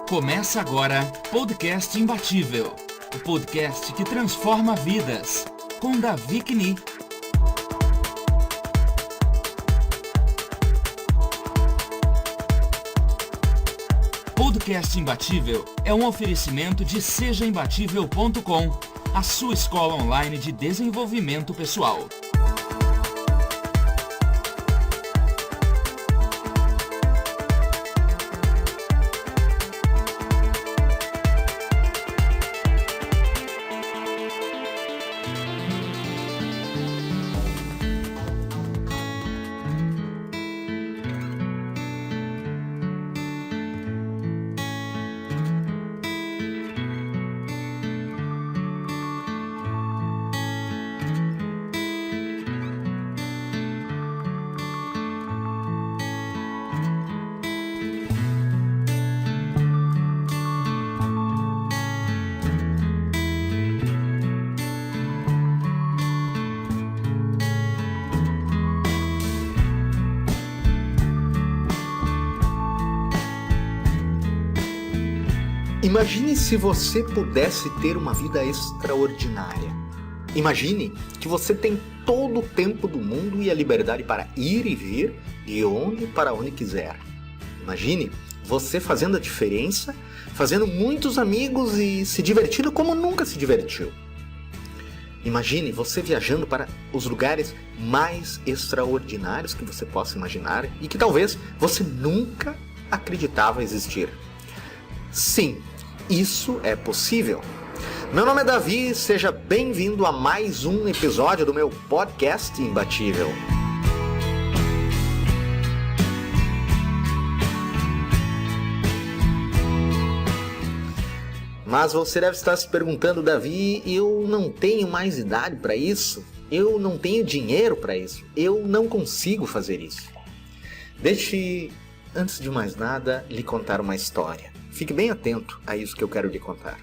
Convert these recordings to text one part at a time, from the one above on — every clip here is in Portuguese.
Começa agora Podcast Imbatível, o podcast que transforma vidas, com Davi Kni. Podcast Imbatível é um oferecimento de sejaimbatível.com, a sua escola online de desenvolvimento pessoal. Imagine se você pudesse ter uma vida extraordinária. Imagine que você tem todo o tempo do mundo e a liberdade para ir e vir de onde para onde quiser. Imagine você fazendo a diferença, fazendo muitos amigos e se divertindo como nunca se divertiu. Imagine você viajando para os lugares mais extraordinários que você possa imaginar e que talvez você nunca acreditava existir. Sim, isso é possível. Meu nome é Davi, seja bem-vindo a mais um episódio do meu podcast Imbatível. Mas você deve estar se perguntando, Davi, eu não tenho mais idade para isso, eu não tenho dinheiro para isso, eu não consigo fazer isso. Deixe, antes de mais nada, lhe contar uma história. Fique bem atento a isso que eu quero lhe contar.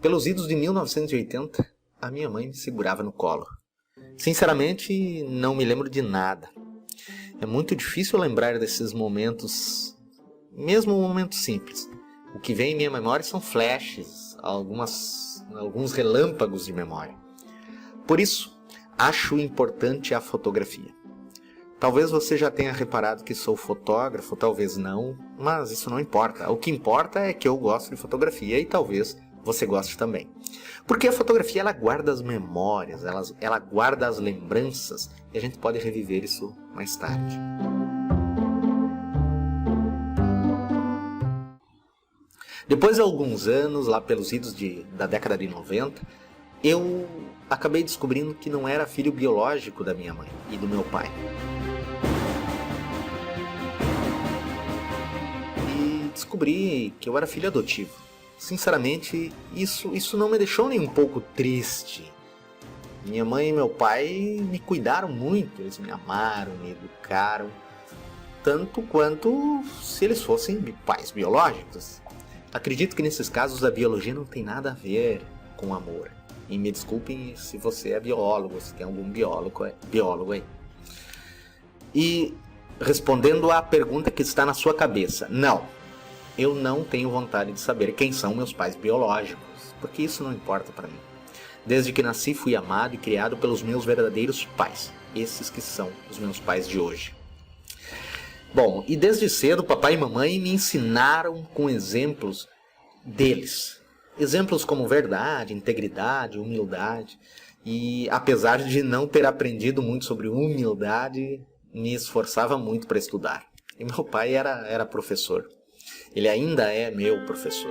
Pelos idos de 1980, a minha mãe me segurava no colo. Sinceramente, não me lembro de nada. É muito difícil lembrar desses momentos, mesmo um momento simples. O que vem em minha memória são flashes, alguns relâmpagos de memória. Por isso, acho importante a fotografia. Talvez você já tenha reparado que sou fotógrafo, talvez não, mas isso não importa. O que importa é que eu gosto de fotografia e talvez você goste também. Porque a fotografia, ela guarda as memórias, ela guarda as lembranças e a gente pode reviver isso mais tarde. Depois de alguns anos, lá pelos idos da década de 90, eu acabei descobrindo que não era filho biológico da minha mãe e do meu pai. E descobri que eu era filho adotivo. Sinceramente, isso não me deixou nem um pouco triste. Minha mãe e meu pai me cuidaram muito, eles me amaram, me educaram, tanto quanto se eles fossem pais biológicos. Acredito que nesses casos a biologia não tem nada a ver com amor. E me desculpem se você é biólogo, se tem algum biólogo aí. E respondendo à pergunta que está na sua cabeça, não, eu não tenho vontade de saber quem são meus pais biológicos, porque isso não importa para mim. Desde que nasci fui amado e criado pelos meus verdadeiros pais, esses que são os meus pais de hoje. Bom, e desde cedo papai e mamãe me ensinaram com exemplos deles. Exemplos como verdade, integridade, humildade. E apesar de não ter aprendido muito sobre humildade, me esforçava muito para estudar. E meu pai era professor. Ele ainda é meu professor.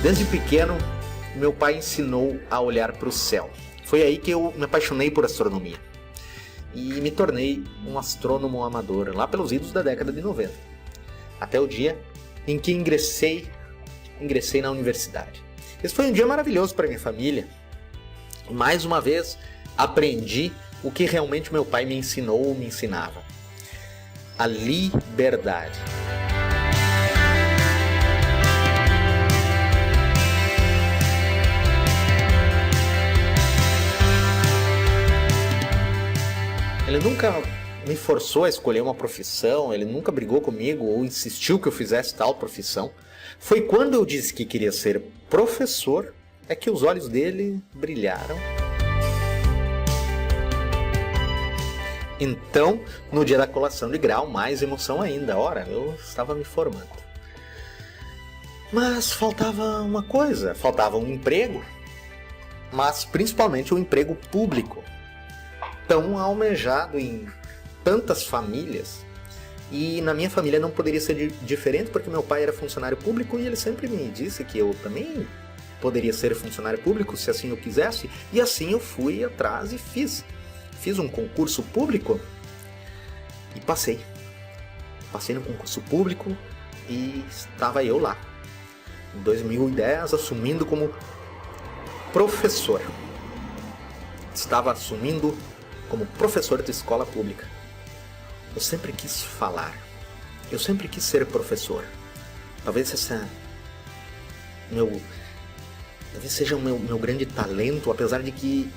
Desde pequeno, meu pai ensinou a olhar para o céu. Foi aí que eu me apaixonei por astronomia. E me tornei um astrônomo amador, lá pelos idos da década de 90. Até o dia em que ingressei na universidade. Esse foi um dia maravilhoso para minha família. Mais uma vez, aprendi o que realmente meu pai me ensinou ou me ensinava. A liberdade. Ele nunca me forçou a escolher uma profissão, ele nunca brigou comigo ou insistiu que eu fizesse tal profissão. Foi quando eu disse que queria ser professor, é que os olhos dele brilharam. Então, no dia da colação de grau, mais emoção ainda. Ora, eu estava me formando. Mas faltava uma coisa, faltava um emprego, mas principalmente um emprego público, tão almejado em tantas famílias. E na minha família não poderia ser diferente, porque meu pai era funcionário público e ele sempre me disse que eu também poderia ser funcionário público se assim eu quisesse. E assim eu fui atrás e fiz. Fiz um concurso público e passei. Passei no concurso público e estava eu lá. Em 2010, assumindo como professor. Estava assumindo como professor de escola pública. Eu sempre quis falar. Eu sempre quis ser professor. Talvez seja o meu grande talento, apesar de que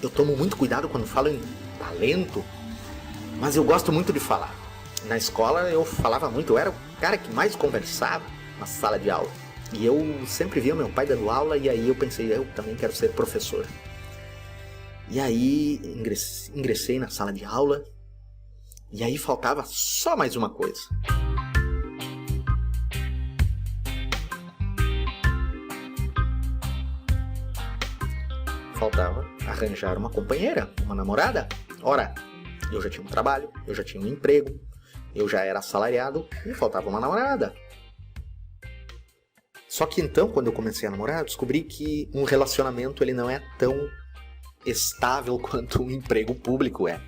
eu tomo muito cuidado quando falo em talento, mas eu gosto muito de falar. Na escola eu falava muito, eu era o cara que mais conversava na sala de aula. E eu sempre via meu pai dando aula e aí eu pensei, eu também quero ser professor. E aí ingressei na sala de aula e aí faltava só mais uma coisa. Faltava arranjar uma companheira, uma namorada. Ora, eu já tinha um trabalho, eu já tinha um emprego, eu já era assalariado e faltava uma namorada. Só que então, quando eu comecei a namorar, eu descobri que um relacionamento ele não é tão estável quanto um emprego público é.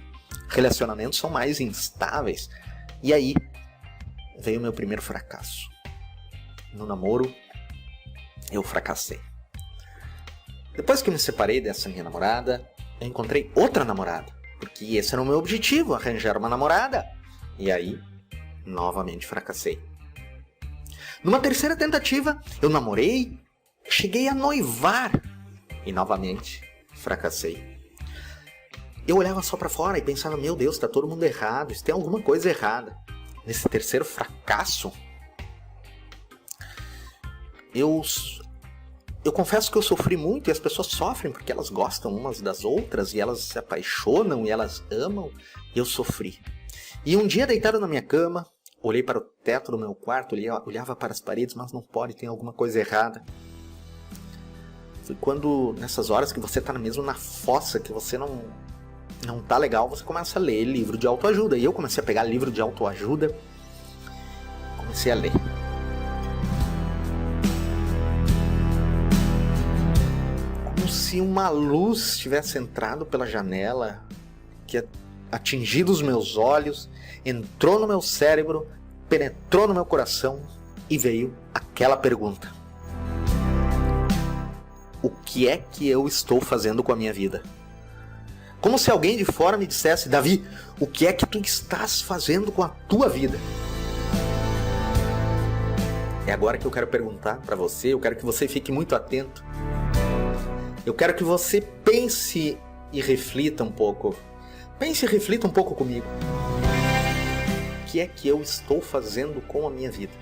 Relacionamentos são mais instáveis. E aí veio o meu primeiro fracasso. No namoro, eu fracassei. Depois que eu me separei dessa minha namorada, eu encontrei outra namorada. Porque esse era o meu objetivo, arranjar uma namorada. E aí, novamente fracassei. Numa terceira tentativa, eu namorei, cheguei a noivar. E novamente fracassei. Eu olhava só pra fora e pensava, meu Deus, tá todo mundo errado, isso tem alguma coisa errada. Nesse terceiro fracasso, eu confesso que eu sofri muito, e as pessoas sofrem porque elas gostam umas das outras, e elas se apaixonam, e elas amam, e eu sofri. E um dia, deitado na minha cama, olhei para o teto do meu quarto, olhava para as paredes, mas não pode, tem alguma coisa errada. Foi quando, nessas horas que você tá mesmo na fossa, que você não tá legal, você começa a ler livro de autoajuda. E eu comecei a pegar livro de autoajuda, comecei a ler. Como se uma luz tivesse entrado pela janela, que atingido os meus olhos, entrou no meu cérebro, penetrou no meu coração e veio aquela pergunta: o que é que eu estou fazendo com a minha vida? Como se alguém de fora me dissesse, Davi, o que é que tu estás fazendo com a tua vida? É agora que eu quero perguntar para você, eu quero que você fique muito atento. Eu quero que você pense e reflita um pouco. Pense e reflita um pouco comigo. O que é que eu estou fazendo com a minha vida?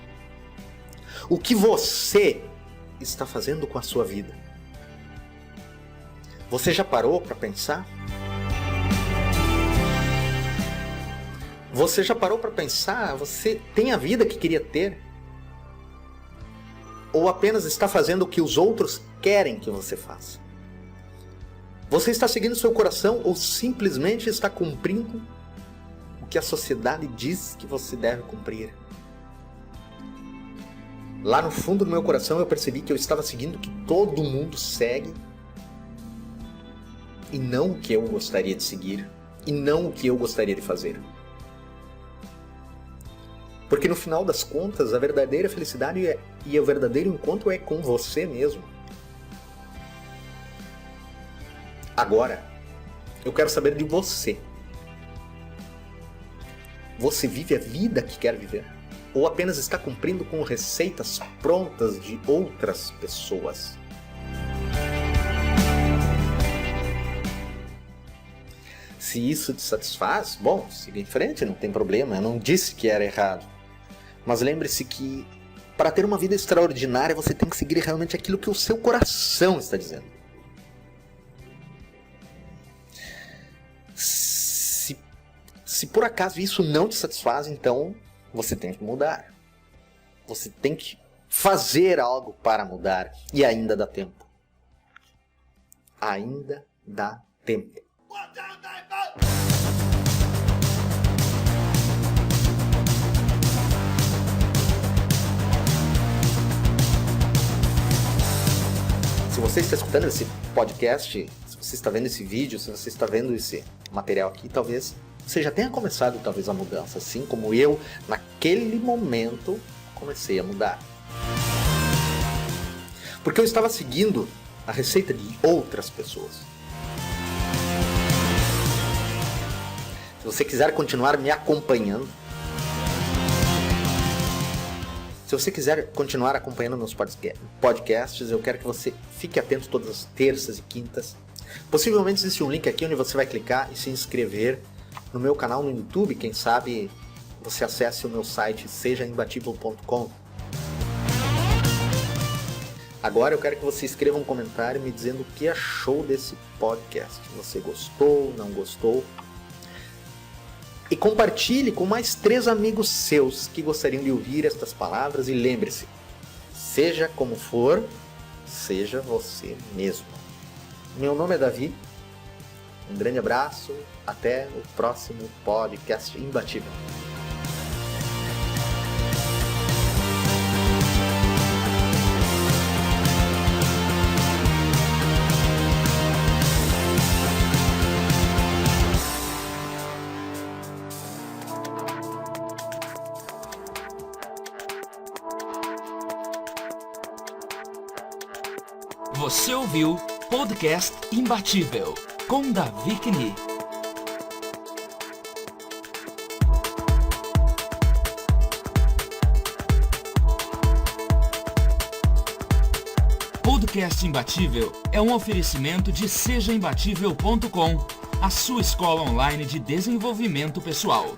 O que você está fazendo com a sua vida? Você já parou para pensar? Você já parou para pensar? Você tem a vida que queria ter? Ou apenas está fazendo o que os outros querem que você faça? Você está seguindo seu coração ou simplesmente está cumprindo o que a sociedade diz que você deve cumprir? Lá no fundo do meu coração eu percebi que eu estava seguindo o que todo mundo segue e não o que eu gostaria de seguir e não o que eu gostaria de fazer. Porque no final das contas, a verdadeira felicidade e o verdadeiro encontro é com você mesmo. Agora, eu quero saber de você. Você vive a vida que quer viver? Ou apenas está cumprindo com receitas prontas de outras pessoas? Se isso te satisfaz, bom, siga em frente, não tem problema, eu não disse que era errado. Mas lembre-se que para ter uma vida extraordinária você tem que seguir realmente aquilo que o seu coração está dizendo. Se por acaso isso não te satisfaz, então você tem que mudar. Você tem que fazer algo para mudar. E ainda dá tempo. Ainda dá tempo. Se você está escutando esse podcast, se você está vendo esse vídeo, se você está vendo esse material aqui, talvez você já tenha começado a mudança, assim como eu, naquele momento, comecei a mudar. Porque eu estava seguindo a receita de outras pessoas. Se você quiser continuar me acompanhando, se você quiser continuar acompanhando meus podcasts, eu quero que você fique atento todas as terças e quintas. Possivelmente existe um link aqui onde você vai clicar e se inscrever no meu canal no YouTube. Quem sabe você acesse o meu site sejaimbatível.com. Agora eu quero que você escreva um comentário me dizendo o que achou desse podcast. Você gostou, não gostou? E compartilhe com mais 3 amigos seus que gostariam de ouvir estas palavras. E lembre-se, seja como for, seja você mesmo. Meu nome é Davi. Um grande abraço. Até o próximo podcast imbatível. Você ouviu Podcast Imbatível, com Davi Kni. Podcast Imbatível é um oferecimento de sejaimbatível.com, a sua escola online de desenvolvimento pessoal.